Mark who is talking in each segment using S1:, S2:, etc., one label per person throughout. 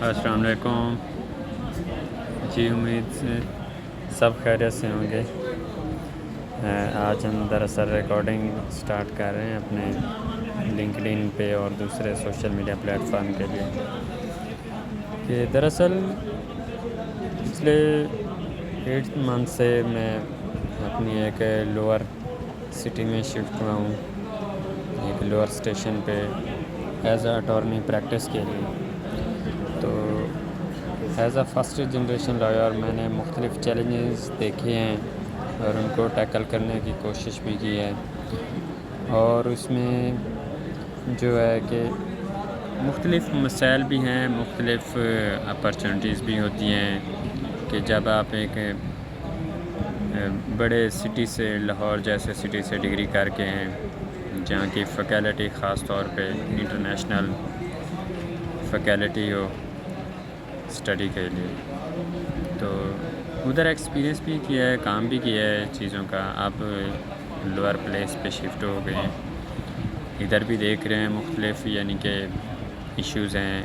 S1: السلام علیکم جی، امید سے سب خیریت سے ہوں گے۔ آج ہم دراصل ریکارڈنگ سٹارٹ کر رہے ہیں اپنے لنکڈ ان پہ اور دوسرے سوشل میڈیا پلیٹ فارم کے لیے کہ دراصل پچھلے 8 منتھ سے میں اپنی ایک لوور سٹی میں شفٹ ہوا ہوں، ایک لوور اسٹیشن پہ ایز اے اٹارنی پریکٹس کے لیے۔ تو as a first generation lawyer میں نے مختلف چیلنجز دیکھے ہیں اور ان کو ٹیکل کرنے کی کوشش بھی کی ہے، اور اس میں جو ہے کہ مختلف مسائل بھی ہیں، مختلف اپرچونیٹیز بھی ہوتی ہیں کہ جب آپ ایک بڑے سٹی سے، لاہور جیسے سٹی سے ڈگری کر کے ہیں جہاں کی فیکلٹی خاص طور پہ انٹرنیشنل فیکلٹی ہو اسٹڈی کے لیے، تو ادھر ایکسپیرینس بھی کیا ہے، کام بھی کیا ہے چیزوں کا۔ اب لوور پلیس پہ شفٹ ہو گئے ہیں، ادھر بھی دیکھ رہے ہیں مختلف یعنی کہ ایشوز ہیں،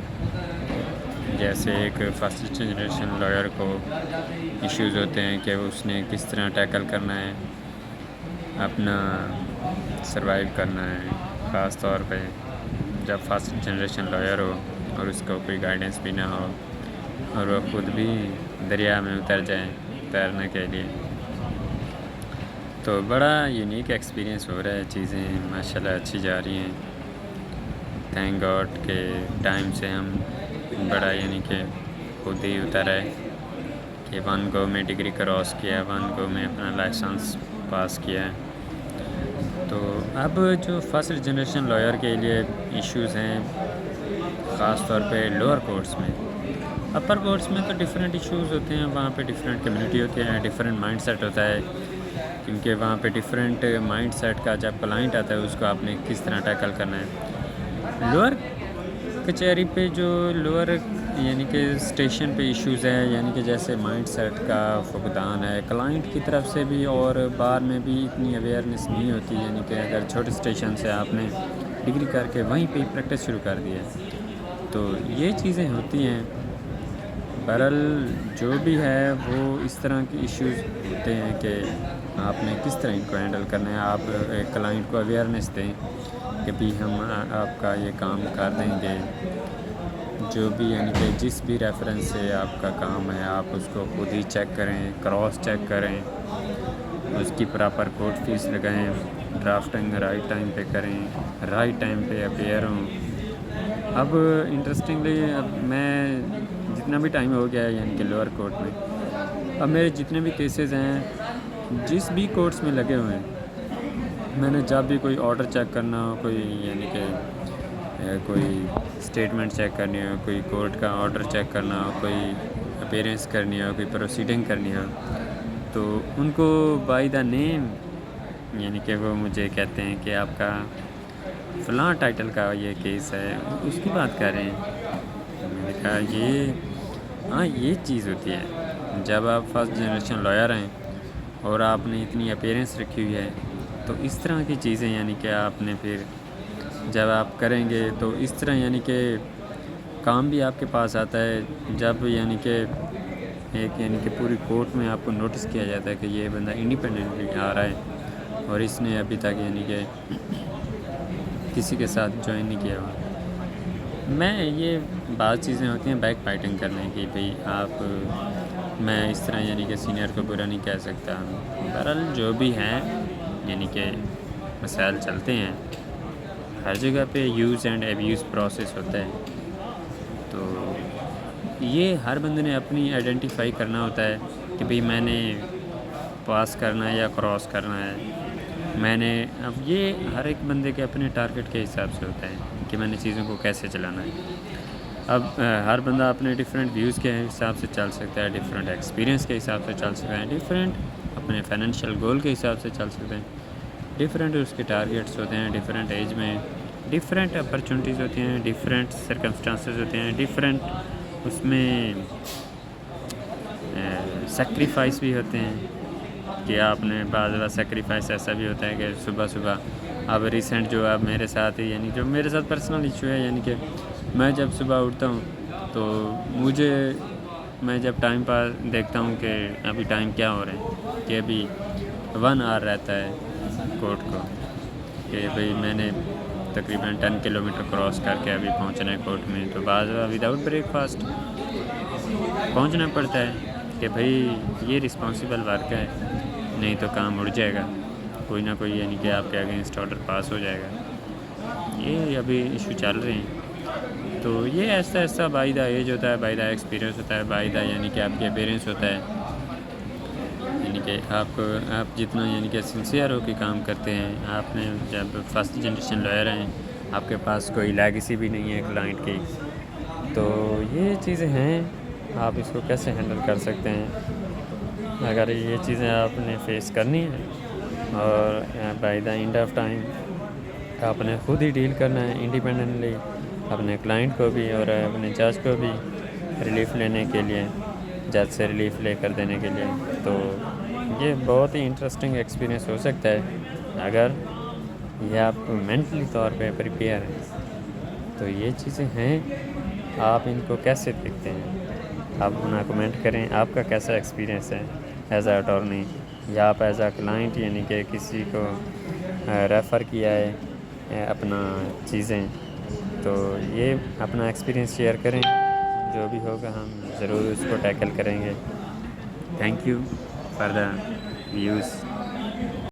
S1: جیسے ایک فرسٹ جنریشن لائر کو ایشوز ہوتے ہیں کہ اس نے کس طرح ٹیکل کرنا ہے، اپنا سروائیو کرنا ہے، خاص طور پہ جب فرسٹ جنریشن لائر ہو اور اس کو کوئی گائیڈنس بھی نہ ہو اور وہ خود بھی دریا میں اتر جائیں تیرنے کے لیے۔ تو بڑا یونیک ایکسپیرینس ہو رہا ہے، چیزیں ماشاءاللہ اچھی جا رہی ہیں، تھینک گاڈ کے ٹائم سے ہم بڑا یعنی کہ خود ہی اتر آئے کہ 1 گو میں ڈگری کراس کیا، 1 گو میں اپنا لائسنس پاس کیا ہے۔ تو اب جو فرسٹ جنریشن لائر کے لیے ایشوز ہیں خاص طور پہ لوور کورٹس میں، اپر کورٹس میں تو ڈفرینٹ ایشوز ہوتے ہیں، وہاں پہ ڈفرینٹ کمیونٹی ہوتی ہے، ڈفرینٹ مائنڈ سیٹ ہوتا ہے، کیونکہ وہاں پہ ڈفرینٹ مائنڈ سیٹ کا جب کلائنٹ آتا ہے اس کو آپ نے کس طرح ٹیکل کرنا ہے۔ لوور کچہری پہ جو لوور یعنی کہ اسٹیشن پہ ایشوز ہیں، یعنی کہ جیسے مائنڈ سیٹ کا فقدان ہے کلائنٹ کی طرف سے بھی، اور بار میں بھی اتنی اویئرنیس نہیں ہوتی، یعنی کہ اگر چھوٹے اسٹیشن سے آپ نے ڈگری کر کے وہیں پہ پریکٹس شروع کر دی ہے تو یہ چیزیں ہوتی ہیں۔ بہرحال جو بھی ہے وہ اس طرح کی ایشوز ہوتے ہیں کہ آپ نے کس طرح ان کو ہینڈل کرنا ہے۔ آپ ایک کلائنٹ کو اویئرنیس دیں کہ بھی ہم آپ کا یہ کام کر دیں گے، جو بھی یعنی کہ جس بھی ریفرنس سے آپ کا کام ہے آپ اس کو خود ہی چیک کریں، کراس چیک کریں، اس کی پراپر کورٹ فیس لگائیں، ڈرافٹنگ رائٹ ٹائم پہ کریں، رائٹ ٹائم پہ اپیئر ہوں۔ اب انٹرسٹنگلی اب میں جتنا بھی ٹائم ہو گیا ہے یعنی کہ لوور کورٹ میں، اب میرے جتنے بھی کیسز ہیں جس بھی کورٹس میں لگے ہوئے ہیں، میں نے جب بھی کوئی آرڈر چیک کرنا ہو، کوئی یعنی کہ کوئی اسٹیٹمنٹ چیک کرنی ہو، کوئی کورٹ کا آرڈر چیک کرنا ہو، کوئی اپیرنس کرنی ہو، کوئی پروسیڈنگ کرنی ہو، تو ان کو بائی دا نیم یعنی کہ وہ مجھے کہتے ہیں کہ آپ کا فلاں ٹائٹل کا یہ کیس ہے، اس کی بات کر رہے ہیں۔ میں نے کہا یہ چیز ہوتی ہے جب آپ فرسٹ جنریشن لائر ہیں اور آپ نے اتنی اپیرنس رکھی ہوئی ہے، تو اس طرح کی چیزیں یعنی کہ آپ نے پھر جب آپ کریں گے تو اس طرح یعنی کہ کام بھی آپ کے پاس آتا ہے، جب یعنی کہ ایک یعنی کہ پوری کورٹ میں آپ کو نوٹس کیا جاتا ہے کہ یہ بندہ انڈیپینڈنٹلی آ رہا ہے اور اس نے ابھی تک یعنی کہ کسی کے ساتھ جوائن نہیں کیا ہوا۔ میں یہ بعض چیزیں ہوتی ہیں بیک فائٹنگ کرنے کی، بھئی آپ میں اس طرح یعنی کہ سینئر کو برا نہیں کہہ سکتا۔ بہرحال جو بھی ہیں یعنی کہ مسائل چلتے ہیں، ہر جگہ پہ یوز اینڈ ایبیوز پروسیس ہوتا ہے، تو یہ ہر بندے نے اپنی آئیڈینٹیفائی کرنا ہوتا ہے کہ بھئی میں نے پاس کرنا ہے یا کراس کرنا ہے۔ میں نے اب یہ ہر ایک بندے کے اپنے ٹارگٹ کے حساب سے ہوتا ہے کہ میں نے چیزوں کو کیسے چلانا ہے۔ اب ہر بندہ اپنے ڈیفرنٹ ویوز کے حساب سے چل سکتا ہے، ڈیفرنٹ ایکسپیرینس کے حساب سے چل سکتا ہے، ڈیفرنٹ اپنے فائنینشیل گول کے حساب سے چل سکتے ہیں، ڈیفرنٹ اس کے ٹارگیٹس ہوتے ہیں، ڈیفرنٹ ایج میں ڈیفرنٹ اپرچونیٹیز ہوتی ہیں، ڈیفرنٹ سرکمسٹانسز ہوتے ہیں، ڈیفرنٹ اس میں سیکریفائس بھی ہوتے ہیں کہ آپ نے بعض سیکریفائس ایسا بھی ہوتا ہے کہ صبح اب ریسنٹ جو اب میرے ساتھ یعنی جو میرے ساتھ پرسنل ایشو ہے، یعنی کہ میں جب صبح اٹھتا ہوں تو میں جب ٹائم پر دیکھتا ہوں کہ ابھی ٹائم کیا ہو رہا ہے، کہ ابھی 1 آور رہتا ہے کورٹ کو، کہ بھئی میں نے تقریباً 10 کلومیٹر کراس کر کے ابھی پہنچنا ہے کورٹ میں، تو بعض وداؤٹ بریک فاسٹ پہنچنا پڑتا ہے کہ بھئی یہ رسپانسبل ورک ہے، نہیں تو کام اڑ جائے گا، کوئی نہ کوئی یعنی کہ آپ کے اگینسٹ آرڈر پاس ہو جائے گا۔ یہ ابھی ایشو چل رہے ہیں، تو یہ ایسا ایسا بائی دا ایج ہوتا ہے، بائی دا ایکسپیرینس ہوتا ہے، بائی دا یعنی کہ آپ کے اپیرنس ہوتا ہے، یعنی کہ آپ جتنا یعنی کہ سنسیئر ہو کے کام کرتے ہیں۔ آپ نے جب فرسٹ جنریشن لائر ہیں، آپ کے پاس کوئی لیگیسی بھی نہیں ہے کلائنٹ کی، تو یہ چیزیں ہیں، آپ اس کو کیسے ہینڈل کر سکتے ہیں؟ اگر یہ چیزیں آپ نے فیس کرنی ہیں اور by the and of time آپ نے خود ہی ڈیل کرنا ہے انڈیپینڈنٹلی، اپنے کلائنٹ کو بھی اور اپنے جج کو بھی ریلیف لینے کے لیے، جج سے ریلیف لے کر دینے کے لیے، تو یہ بہت ہی انٹرسٹنگ ایکسپیرینس ہو سکتا ہے اگر یہ آپ مینٹلی طور پہ پریپیئر ہیں۔ تو یہ چیزیں ہیں، آپ ان کو کیسے دیکھتے ہیں؟ آپ اپنا کمنٹ کریں، آپ کا کیسا ایکسپیرینس ہے ایز اے اٹارنی، یا آپ ایز اے کلائنٹ یعنی کہ کسی کو ریفر کیا ہے اپنا چیزیں، تو یہ اپنا ایکسپیرینس شیئر کریں، جو بھی ہوگا ہم ضرور اس کو ٹیکل کریں گے۔ Thank you for the views.